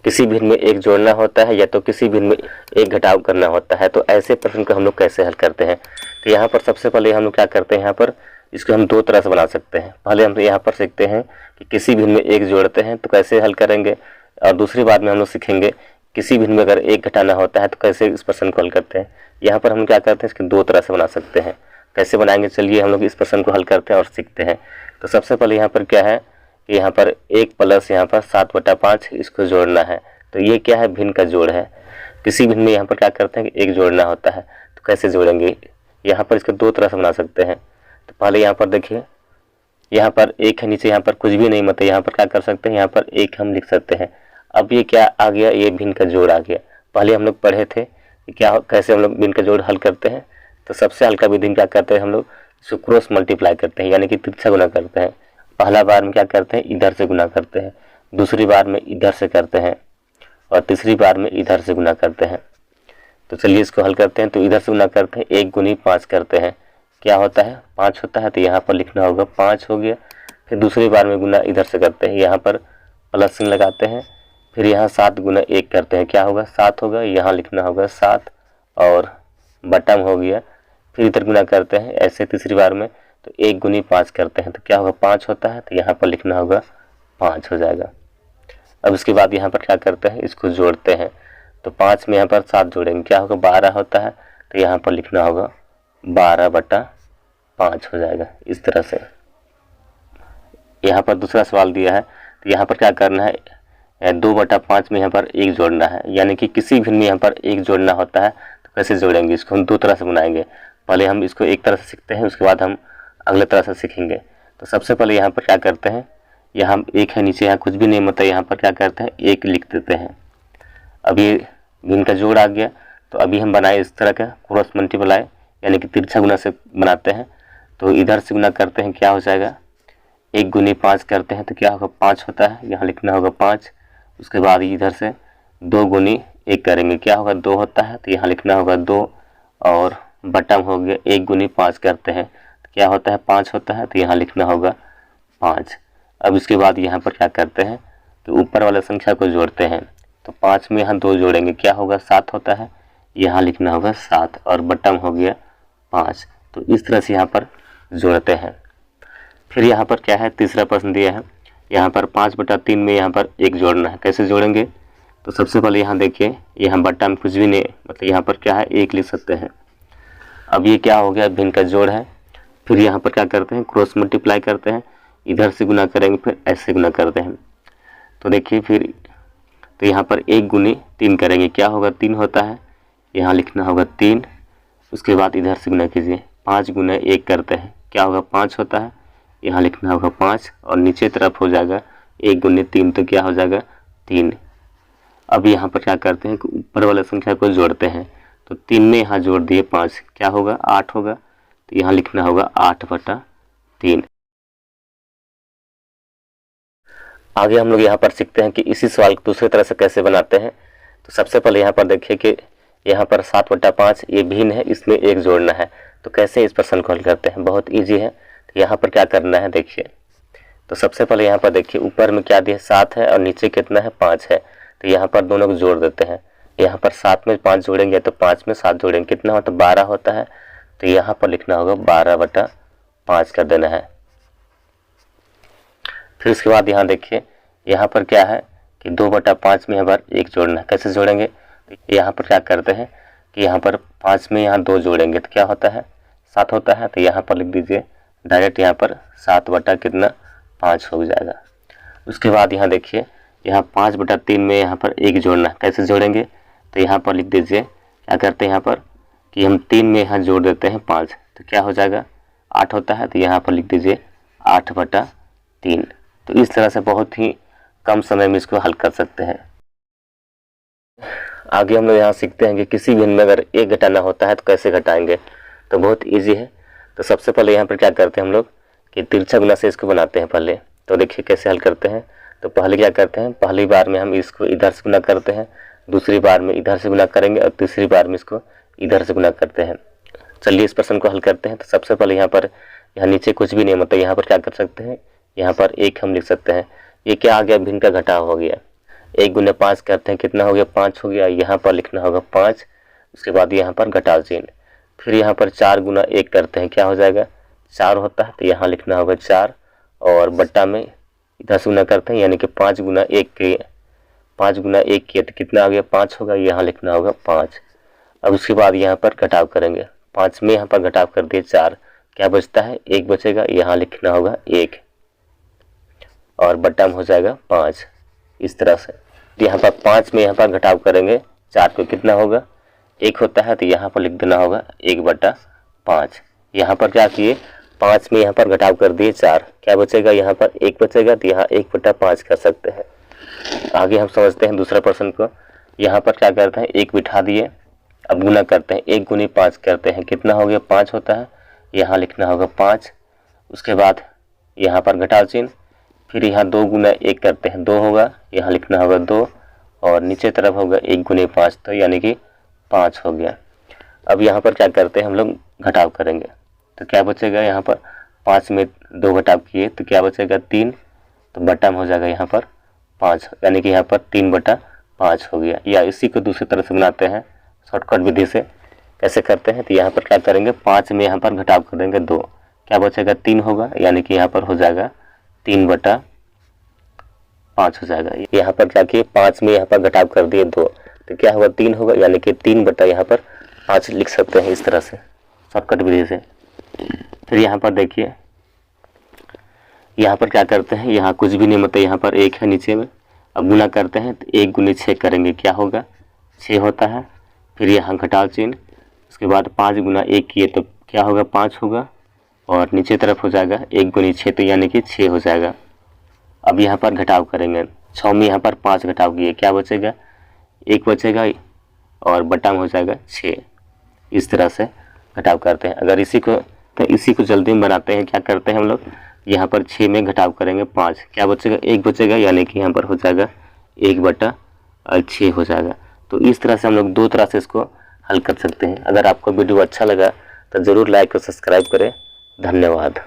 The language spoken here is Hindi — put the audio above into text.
किसी भिन्न में एक जोड़ना होता है या तो किसी भिन्न में एक घटाव करना होता है। तो ऐसे प्रश्न को हम लोग कैसे हल करते हैं? तो यहाँ पर सबसे पहले हम लोग क्या करते हैं, यहाँ पर इसको हम दो तरह से बना सकते हैं। पहले हम यहाँ पर सीखते हैं कि किसी भिन्न में एक जोड़ते हैं तो कैसे हल करेंगे, और दूसरी बार में हम लोग सीखेंगे किसी भिन्न में अगर एक घटाना होता है तो कैसे इस प्रश्न को हल करते हैं। यहाँ पर हम क्या करते हैं, इसको दो तरह से बना सकते हैं। कैसे बनाएंगे, चलिए हम लोग इस प्रश्न को हल करते हैं और सीखते हैं। तो सबसे पहले यहाँ पर क्या है कि यहाँ पर 1 प्लस यहाँ पर 7/5 इसको जोड़ना है। तो ये क्या है, भिन्न का जोड़ है। किसी भिन्न में यहाँ पर क्या करते हैं कि एक जोड़ना होता है, तो कैसे जोड़ेंगे, यहाँ पर इसको दो तरह से बना सकते हैं। तो पहले यहाँ पर देखिए, यहाँ पर 1 है, नीचे यहाँ पर कुछ भी नहीं, मतलब यहाँ पर क्या कर सकते हैं, यहाँ पर 1 हम लिख सकते हैं। अब ये क्या आ गया, ये भिन्न का जोड़ आ गया। पहले हम लोग पढ़े थे कि क्या कैसे हम लोग भिन्न का जोड़ हल करते हैं। तो सबसे हल्का विधि क्या करते हैं, हम लोग इसको क्रॉस मल्टीप्लाई करते हैं, यानी कि तिरछा गुना करते हैं। पहला बार में क्या करते हैं, इधर से गुना करते हैं, दूसरी बार में इधर से करते हैं, और तीसरी बार में इधर से गुना करते हैं। तो चलिए इसको हल करते हैं। तो इधर से गुना करते हैं, 1 गुनी 5 करते हैं, क्या होता है 5 होता है। तो यहाँ पर लिखना होगा 5 हो गया। फिर दूसरी बार में गुना इधर से करते हैं, यहाँ पर प्लस चिन्ह लगाते हैं। फिर यहाँ 7 गुना 1 करते हैं, क्या होगा 7 होगा, यहाँ लिखना होगा 7 और बटम हो गया। फिर इधर गुना करते हैं ऐसे तीसरी बार में, तो 1 गुनी 5 करते हैं, तो क्या होगा 5 होता है। तो यहाँ पर लिखना होगा 5 हो जाएगा। अब इसके बाद यहाँ पर क्या करते हैं, इसको जोड़ते हैं। तो 5 में यहाँ पर 7 जोड़ेंगे, क्या होगा 12 होता है। तो यहाँ पर लिखना होगा 12/5 हो जाएगा। इस तरह से यहाँ पर दूसरा सवाल दिया है, तो यहाँ पर क्या करना है, 2/5 में यहाँ पर 1 जोड़ना है, यानी कि किसी भिन्न में यहाँ पर 1 जोड़ना होता है। तो कैसे जोड़ेंगे, इसको हम दो तरह से बनाएंगे। पहले हम इसको एक तरह से सीखते हैं, उसके बाद हम अगले तरह से सीखेंगे। तो सबसे पहले यहाँ पर क्या करते हैं, यहाँ 1 है, नीचे यहाँ कुछ भी नहीं, मतलब यहाँ पर क्या करते हैं 1 लिख देते हैं। अब ये भिन्न का जोड़ आ गया। तो अभी हम बनाए इस तरह का क्रॉस मल्टीप्लाई, यानी कि तिरछा गुना से बनाते हैं। तो इधर से गुना करते हैं, क्या हो जाएगा 1 गुनी 5 करते हैं, तो क्या होगा 5 होता है, यहाँ लिखना होगा 5। उसके बाद इधर से 2 गुनी 1 करेंगे, क्या होगा 2 होता है। तो यहाँ लिखना होगा 2 और बटम हो गया। 1 गुनी 5 करते हैं, तो क्या होता है 5 होता है। तो यहाँ लिखना होगा 5। अब इसके बाद यहाँ पर क्या करते हैं, तो ऊपर वाला संख्या को जोड़ते हैं। तो 5 में यहाँ 2 जोड़ेंगे, क्या होगा 7 होता है। यहाँ लिखना होगा 7 और बटम हो गया 5। तो इस तरह से यहाँ पर जोड़ते हैं। फिर यहाँ पर क्या है, तीसरा प्रश्न दिया है, यहाँ पर 5/3 में यहाँ पर 1 जोड़ना है, कैसे जोड़ेंगे। तो सबसे पहले यहाँ देखिए, यहाँ बट्टा में कुछ भी नहीं, मतलब यहाँ पर क्या है 1 लिख सकते हैं। अब ये क्या हो गया, भिन्न का जोड़ है। फिर यहाँ पर क्या करते हैं, क्रॉस मल्टीप्लाई करते हैं, इधर से गुना करेंगे, फिर ऐसे गुना करते हैं। तो देखिए फिर तो यहाँ पर 1 गुनी 3 करेंगे, क्या होगा 3 होता है। यहाँ लिखना होगा 3। उसके बाद इधर से गुना कीजिए, 5 गुना 1 करते हैं, क्या होगा 5 होता है। यहाँ लिखना होगा 5 और नीचे तरफ हो जाएगा 1 गुनी 3, तो क्या हो जाएगा 3। अब यहाँ पर क्या करते हैं, ऊपर वाला संख्या को जोड़ते हैं। तो 3 में यहाँ जोड़ दिए 5, क्या होगा 8 होगा। तो यहाँ लिखना होगा 8/3। आगे हम लोग यहाँ पर सीखते हैं कि इसी सवाल को दूसरी तरह से कैसे बनाते हैं। तो सबसे पहले यहाँ पर देखिए कि यहाँ पर 7/5 ये भिन्न है, इसमें 1 जोड़ना है। तो कैसे इस प्रश्न को हल करते हैं, बहुत इजी है। तो यहाँ पर क्या करना है देखिए, तो सबसे पहले यहाँ पर देखिए ऊपर में क्या दिया 7 है और नीचे कितना है 5 है। तो यहाँ पर दोनों को जोड़ देते हैं। यहाँ पर 7 में 5 जोड़ेंगे तो 5 में 7 जोड़ेंगे, कितना होता है 12 होता है। तो यहाँ पर लिखना होगा 12/5 कर देना है। फिर उसके बाद यहाँ देखिए, यहाँ पर क्या है कि 2/5 में यहाँ पर 1 जोड़ना है, कैसे जोड़ेंगे। तो यहाँ पर क्या करते हैं कि यहाँ पर 5 में यहाँ 2 जोड़ेंगे, तो क्या होता है 7 होता है। तो यहाँ पर लिख दीजिए डायरेक्ट, यहाँ पर 7/5 हो जाएगा। उसके बाद यहाँ देखिए, यहाँ 5/3 में यहाँ पर 1 जोड़ना है, कैसे जोड़ेंगे। तो यहाँ पर लिख दीजिए, क्या करते हैं यहाँ पर कि हम 3 में यहाँ जोड़ देते हैं 5, तो क्या हो जाएगा 8 होता है। तो यहाँ पर लिख दीजिए 8/3। तो इस तरह से बहुत ही कम समय में इसको हल कर सकते हैं। आगे हम लोग यहाँ सीखते हैं कि किसी भिन्न में अगर 1 घटाना होता है तो कैसे घटाएंगे। तो बहुत इजी है। तो सबसे पहले यहाँ पर क्या करते हैं हम लोग कि तिरछा गुना से इसको बनाते हैं पहले। तो देखिए कैसे हल करते हैं। तो पहले क्या करते हैं, पहली बार में हम इसको इधर से गुना करते हैं, दूसरी बार में इधर से गुना करेंगे और तीसरी बार में इसको इधर से गुना करते हैं। चलिए इस प्रश्न को हल करते हैं। तो सबसे पहले यहाँ पर यहाँ नीचे कुछ भी नहीं, मतलब यहाँ पर क्या कर सकते हैं, यहाँ पर 1 हम लिख सकते हैं। ये क्या आ गया, भिन्न का घटाव हो गया। 1 गुना 5 करते हैं, कितना हो गया 5 हो गया। यहाँ पर लिखना होगा 5, उसके बाद यहाँ पर घटाव चिन्ह। फिर यहाँ पर 4 गुना 1 करते हैं, क्या हो जाएगा 4 होता है, तो यहाँ लिखना होगा 4 और बट्टा में इधर से गुना करते हैं, यानी कि 5 गुना 1 किए तो कितना आ गया 5 होगा, यहाँ लिखना होगा 5। अब उसके बाद यहाँ पर घटाव करेंगे, 5 में यहाँ पर घटाव कर दिए 4, क्या बचता है 1 बचेगा, यहाँ लिखना होगा 1 और बट्टा में हो जाएगा 5। इस तरह से यहाँ पर 5 में यहाँ पर घटाव करेंगे 4 को, कितना होगा 1 होता है, तो यहाँ पर लिख देना होगा 1/5। यहाँ पर क्या किए 5 में यहाँ पर घटाव कर दिए 4, क्या बचेगा यहाँ पर 1 बचेगा, तो यहाँ 1/5 कर सकते हैं। आगे हम समझते हैं दूसरा प्रश्न को। यहाँ पर क्या करते हैं 1 बिठा दिए, अब गुना करते हैं, 1 गुनी 5 करते हैं, कितना हो गया 5 होता है, यहाँ लिखना होगा 5। उसके बाद यहाँ पर घटाव चिन्ह, फिर यहाँ 2 गुना 1 करते हैं, 2 होगा, यहाँ लिखना होगा 2 और नीचे तरफ होगा 1 गुने 5, तो यानी कि 5 हो गया। अब यहाँ पर क्या करते हैं हम लोग घटाव करेंगे, तो क्या बचेगा यहाँ पर 5 में 2 घटाव किए तो क्या बचेगा 3, तो बट्टा में हो जाएगा यहाँ पर 5, यानी कि यहाँ पर 3/5 हो गया। या इसी को दूसरी तरह से बनाते हैं शॉर्टकट विधि से, कैसे करते हैं, तो यहाँ पर क्या करेंगे 5 में यहाँ पर घटाव करेंगे 2, क्या बचेगा 3 होगा, यानी कि यहाँ पर हो जाएगा 3/5 हो जाएगा। यहाँ पर क्या किए 5 में यहाँ पर घटाव कर दिए 2, तो क्या होगा 3 होगा, यानी कि 3/5 लिख सकते हैं इस तरह से शॉर्टकट विधि से। फिर यहाँ पर देखिए, यहाँ पर क्या करते हैं, यहाँ कुछ भी नहीं, मतलब यहाँ पर 1 है नीचे में। अब गुना करते हैं तो 1 गुने 6 करेंगे, क्या होगा 6 होता है। फिर यहाँ घटाव चिन्ह, उसके बाद 5 गुना 1 किए तो क्या होगा 5 होगा और नीचे तरफ हो जाएगा 1 गुनी 6, तो यानी कि 6 हो जाएगा। अब यहाँ पर घटाव करेंगे, 6 में यहाँ पर 5 घटाव किए, क्या बचेगा 1 बचेगा और बट्टा में हो जाएगा 6। इस तरह से घटाव करते हैं। अगर इसी को जल्दी में बनाते हैं, क्या करते हैं हम लोग, यहाँ पर 6 में घटाव करेंगे 5, क्या बचेगा 1 बचेगा, यानी कि यहाँ पर हो जाएगा 1/6 हो जाएगा। तो इस तरह से हम लोग 2 तरह से इसको हल कर सकते हैं। अगर आपको वीडियो अच्छा लगा तो ज़रूर लाइक और सब्सक्राइब करें। धन्यवाद।